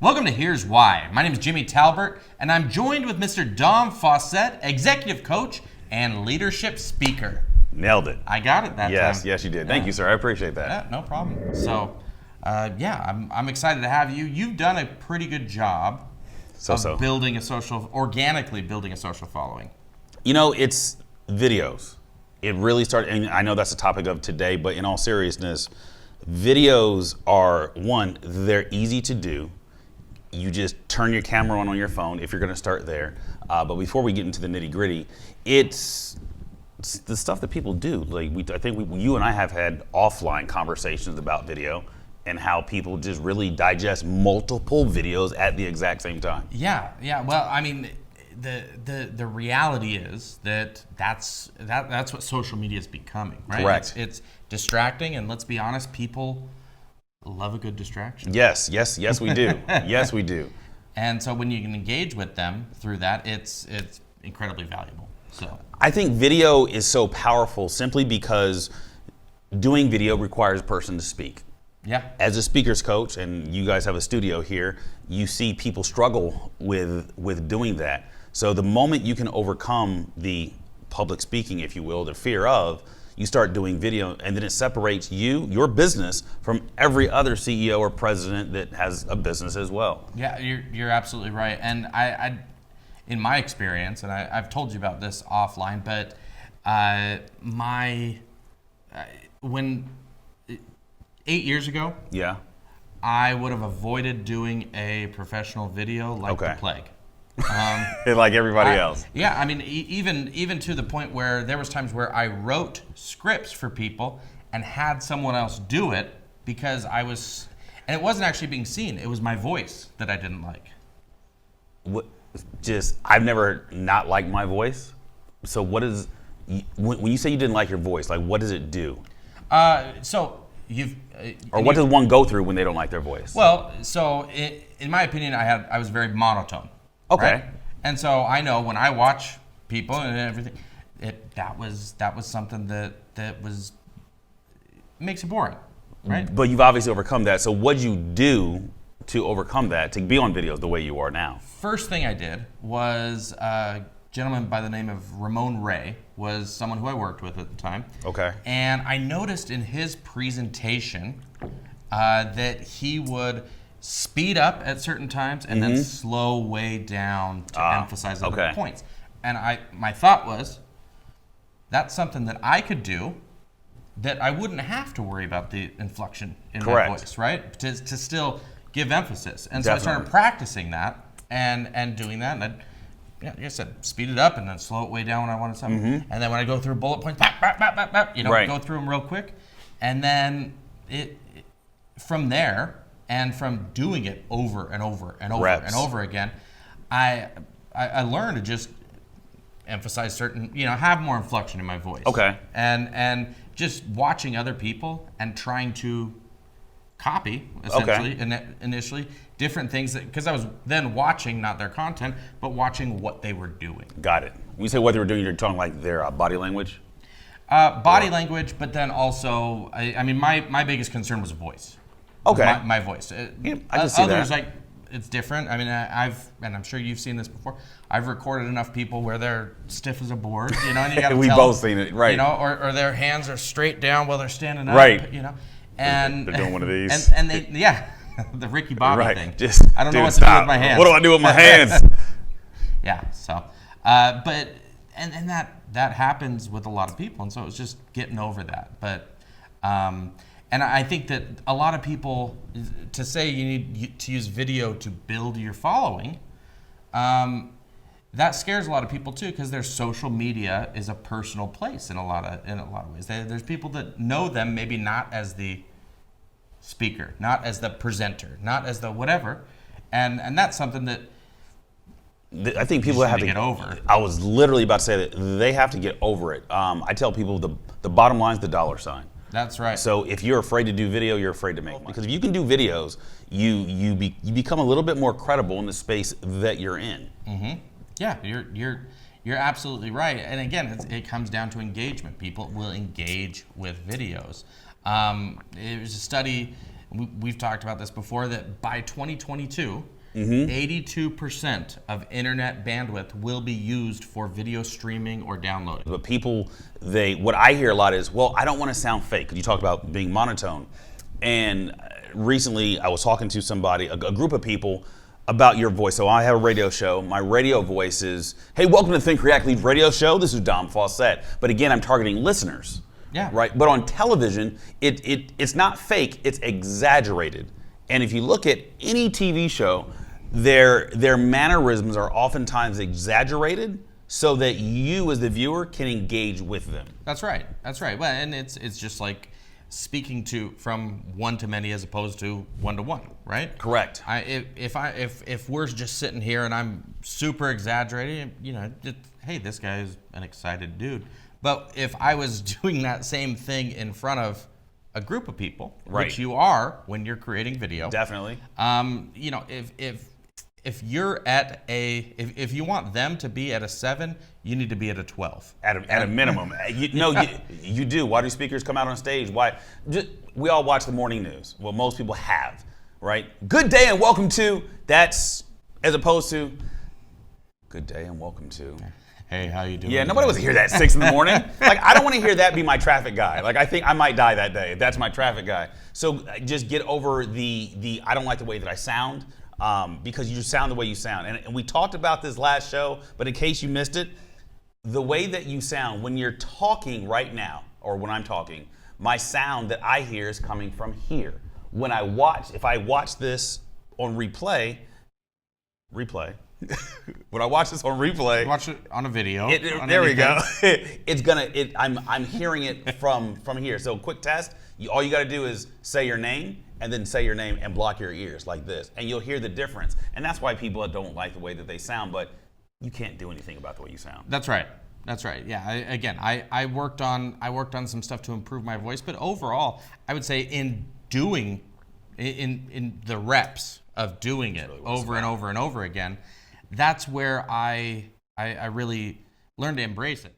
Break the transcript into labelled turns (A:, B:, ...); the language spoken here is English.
A: Welcome to Here's Why. My name is Jimmy Talbert, and I'm joined with Mr. Dom Fawcett, executive coach and leadership speaker.
B: Nailed it.
A: I got it that time.
B: Yes, you did. Thank you, sir. I appreciate that.
A: Yeah, no problem. So, I'm excited to have you. You've done a pretty good job of organically building a social following.
B: You know, it's videos. It really started, and I know that's the topic of today, but in all seriousness, videos are, one, they're easy to do. You just turn your camera on your phone if you're going to start there. But before we get into the nitty gritty, it's the stuff that people do. Like you and I have had offline conversations about video and how people just really digest multiple videos at the exact same time.
A: Yeah. Well, I mean, the reality is that's what social media is becoming, right?
B: Correct.
A: It's distracting, and let's be honest, people love a good distraction.
B: Yes, we do. Yes, we do.
A: And so when you can engage with them through that, it's incredibly valuable. So
B: I think video is so powerful simply because doing video requires a person to speak.
A: Yeah.
B: As a speaker's coach, and you guys have a studio here, you see people struggle with doing that. So the moment you can overcome the public speaking, if you will, the fear of, you start doing video, and then it separates your business, from every other CEO or president that has a business as well.
A: Yeah, you're absolutely right. And I in my experience, and I've told you about this offline, but when 8 years ago,
B: yeah,
A: I would have avoided doing a professional video like the plague.
B: Like everybody else.
A: Yeah, I mean, even to the point where there was times where I wrote scripts for people and had someone else do it because and it wasn't actually being seen. It was my voice that I didn't like.
B: I've never not liked my voice. So when you say you didn't like your voice, like what does it do?
A: What
B: does one go through when they don't like their voice?
A: Well, so in my opinion, I was very monotone.
B: Okay.
A: Right? And so I know when I watch people and everything, that was something that makes it boring, right?
B: But you've obviously overcome that. So what'd you do to overcome that, to be on videos the way you are now?
A: First thing I did was a gentleman by the name of Roma Ave was someone who I worked with at the time.
B: Okay.
A: And I noticed in his presentation that he would speed up at certain times and then slow way down to emphasize other points. And my thought was, that's something that I could do that I wouldn't have to worry about the inflection in my voice, right? To still give emphasis. And so I started practicing that and doing that. And like I said, speed it up and then slow it way down when I wanted something. And then when I go through bullet points, go through them real quick. And then from there, and from doing it over and over and over and over again, I learned to just emphasize certain, have more inflection in my voice.
B: Okay.
A: And just watching other people and trying to copy, essentially, initially, different things, because I was then watching, not their content, but watching what they were doing.
B: Got it. When you say what they were doing, you're talking like their body language?
A: Body language, but then also, I mean, my biggest concern was voice.
B: Okay.
A: My voice.
B: I can see
A: others,
B: that.
A: it's different. I mean, and I'm sure you've seen this before. I've recorded enough people where they're stiff as a board, and you got to
B: We've both seen it, right?
A: Or their hands are straight down while they're standing up,
B: right?
A: And
B: they're doing one of these,
A: and they, the Ricky Bobby thing. I don't know what to do with my hands.
B: What do I do with my hands?
A: Yeah. So, but and that happens with a lot of people, and so it's just getting over that, but. And I think that a lot of people, to say you need to use video to build your following, that scares a lot of people too, because their social media is a personal place in a lot of ways. There's people that know them maybe not as the speaker, not as the presenter, not as the whatever, and that's something that
B: I think people have to
A: get over.
B: I was literally about to say that they have to get over it. I tell people the bottom line is the dollar sign.
A: That's right.
B: So if you're afraid to do video, you're afraid to make money. Because if you can do videos, you become a little bit more credible in the space that you're in.
A: Mm-hmm. Yeah, you're absolutely right. And again, it comes down to engagement. People will engage with videos. It was a study we've talked about this before, that by 2022, 82% of internet bandwidth will be used for video streaming or downloading.
B: But people, what I hear a lot is, well, I don't want to sound fake. You talked about being monotone. And recently I was talking to somebody, a group of people, about your voice. So I have a radio show. My radio voice is, hey, welcome to Think React Lead radio show. This is Dom Fawcett. But again, I'm targeting listeners.
A: Yeah.
B: Right. But on television, it's not fake, it's exaggerated. And if you look at any TV show, their mannerisms are oftentimes exaggerated so that you as the viewer can engage with them.
A: That's right. That's right. Well, and it's just like speaking from one to many as opposed to one to one, right?
B: Correct.
A: If we're just sitting here and I'm super exaggerating, hey, this guy is an excited dude. But if I was doing that same thing in front of a group of people,
B: right,
A: which you are when you're creating video,
B: definitely.
A: If you're at if you want them to be at a 7, you need to be at a 12.
B: At a minimum. You do. Why do speakers come out on stage? Why? We all watch the morning news. Well, most people have, right? Good day and welcome to. That's as opposed to good day and welcome to.
A: Hey, how you doing?
B: Yeah, nobody wants to hear that at 6 in the morning. Like, I don't want to hear that be my traffic guy. Like, I think I might die that day if that's my traffic guy. So just get over the I don't like the way that I sound, because you sound the way you sound. And we talked about this last show, but in case you missed it, the way that you sound when you're talking right now, or when I'm talking, my sound that I hear is coming from here. When if I watch this on replay, when I watch this on replay,
A: watch it on a video.
B: There we go. I'm hearing it from here. So quick test. All you got to do is say your name and then say your name and block your ears like this, and you'll hear the difference. And that's why people don't like the way that they sound, but you can't do anything about the way you sound.
A: That's right. That's right. Yeah. I worked on some stuff to improve my voice, but overall, I would say in the reps of doing it over and over and over again, that's where I really learned to embrace it.